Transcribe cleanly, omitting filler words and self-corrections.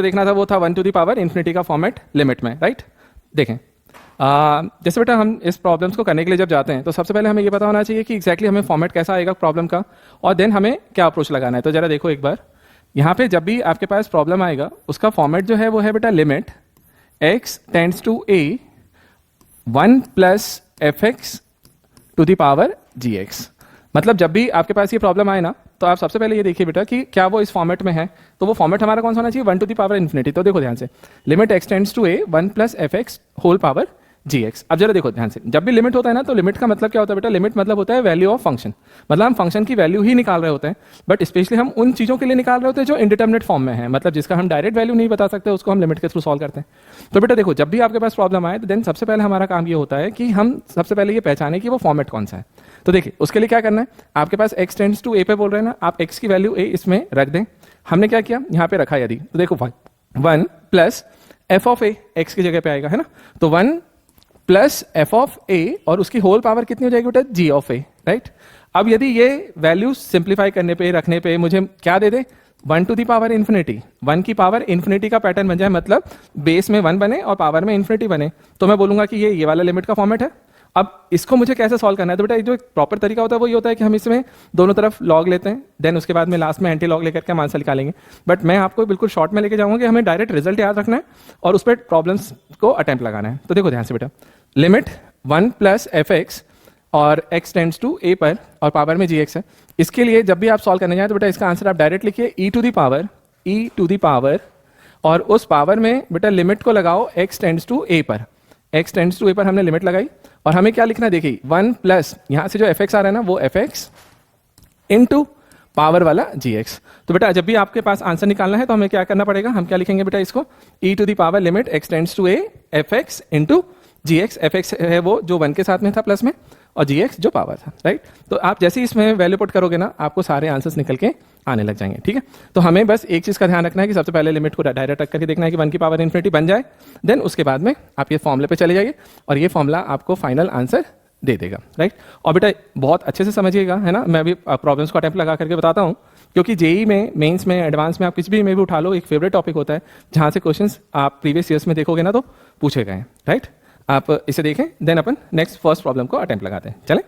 देखना था वो था 1 टू द पावर इन्फिनिटी का फॉर्मेट लिमिट में, राइट। देखें जैसे बेटा हम इस प्रॉब्लम्स को करने के लिए जब जाते हैं तो सबसे पहले हमें ये पता होना चाहिए कि एग्जैक्टली हमें फॉर्मेट कैसा आएगा प्रॉब्लम का, और देन हमें क्या अप्रोच लगाना है। तो जरा देखो एक बार, यहाँ पे जब भी आपके पास प्रॉब्लम आएगा उसका फॉर्मेट जो है वो है बेटा limit x tends to a 1 plus F X to the power gx। मतलब जब भी आपके पास ये प्रॉब्लम आए ना तो आप सबसे पहले ये देखिए बेटा कि क्या वो इस फॉर्मेट में है। तो वो फॉर्मेट हमारा कौन सा होना चाहिए, 1 टू द पावर इन्फिनिटी। तो देखो ध्यान से, limit x tends to a 1 plus F X whole power gx। अब जरा देखो ध्यान से, जब भी लिमिट होता है ना तो लिमिट का मतलब क्या होता है बेटा, लिमिट मतलब होता है वैल्यू ऑफ फंक्शन। मतलब हम फंक्शन की वैल्यू ही निकाल रहे होते हैं, बट स्पेशली हम उन चीज़ों के लिए निकाल रहे होते हैं जो इंडिटरमिनेट फॉर्म में है, मतलब जिसका हम डायरेक्ट वैल्यू नहीं बता सकते, उसको हम लिमिट के थ्रू सॉल्व करते हैं। तो बेटा देखो, जब भी आपके पास प्रॉब्लम आए तो देन सबसे पहले हमारा काम ये होता है कि हम सबसे पहले ये पहचाने कि वो फॉर्मेट कौन सा है। तो देखिए उसके लिए क्या करना है, आपके पास x टेंड्स टू a पे बोल रहे हैं ना, आप x की वैल्यू a इसमें रख दें। हमने क्या किया, यहाँ पे रखा यदि, तो देखो 1 plus F of a x की जगह पे आएगा, है ना। तो 1 प्लस एफ ऑफ a और उसकी होल पावर कितनी हो जाएगी बेटा, g ऑफ a, राइट। अब यदि ये वैल्यू सिंप्लीफाई करने पे रखने पे मुझे क्या दे दे, 1 टू दी पावर इन्फिनिटी, 1 की पावर इन्फिनिटी का पैटर्न बन जाए, मतलब बेस में 1 बने और पावर में इन्फिनिटी बने, तो मैं बोलूंगा कि ये वाला लिमिट का फॉर्मेट है। अब इसको मुझे कैसे सॉल्व करना है, तो बेटा जो एक प्रॉपर तरीका होता है वो ये होता है कि हम इसमें दोनों तरफ लॉग लेते हैं, देन उसके बाद में लास्ट में एंटी लॉग लेकर के हम आंसर निकालेंगे। बट मैं आपको बिल्कुल शॉर्ट में लेके जाऊंगा कि हमें डायरेक्ट रिजल्ट याद रखना है और उस पर प्रॉब्लम्स को अटेम्प्ट लगाना है। तो देखो ध्यान से बेटा, लिमिट 1 प्लस एफ एक्स और x टेंड्स टू a पर और पावर में gx है। इसके लिए जब भी आप सॉल्व करने जाए तो बेटा इसका आंसर आप डायरेक्ट लिखिए e टू दी पावर और उस पावर में बेटा लिमिट को लगाओ x टेंड्स टू a पर। x टेंड्स टू a पर हमने लिमिट लगाई और हमें क्या लिखना है, देखिए 1 प्लस यहाँ से जो fx आ रहा है ना वो fx इनटू पावर वाला gx। तो बेटा जब भी आपके पास आंसर निकालना है तो हमें क्या करना पड़ेगा, हम क्या लिखेंगे बेटा इसको, e to the power limit x tends to a fx into gx। fx है वो जो 1 के साथ में था प्लस में, और gx जो पावर था, राइट। तो आप जैसे ही इसमें वैल्यू पुट करोगे ना आपको सारे आंसर्स निकल के आने लग जाएंगे, ठीक है। तो हमें बस एक चीज़ का ध्यान रखना है कि सबसे पहले लिमिट को डायरेक्ट रख करके देखना है कि 1 की पावर इन्फिनिटी बन जाए, देन उसके बाद में आप ये फॉर्मूले पे चले जाइए और ये फॉर्मूला आपको फाइनल आंसर दे देगा, राइट। और बेटा बहुत अच्छे से समझिएगा, है ना, मैं अभी प्रॉब्लम्स को अटेम्प्ट लगा करके बताता हूँ, क्योंकि जेई में, मेंस में, एडवांस में आप किसी भी उठा लो, एक फेवरेट टॉपिक होता है जहाँ से क्वेश्चंस आप प्रीवियस ईयर्स में देखोगे ना तो पूछे गए हैं, राइट। आप इसे देखें, देन अपन नेक्स्ट फर्स्ट प्रॉब्लम को अटेम्प्ट लगाते हैं, चलें।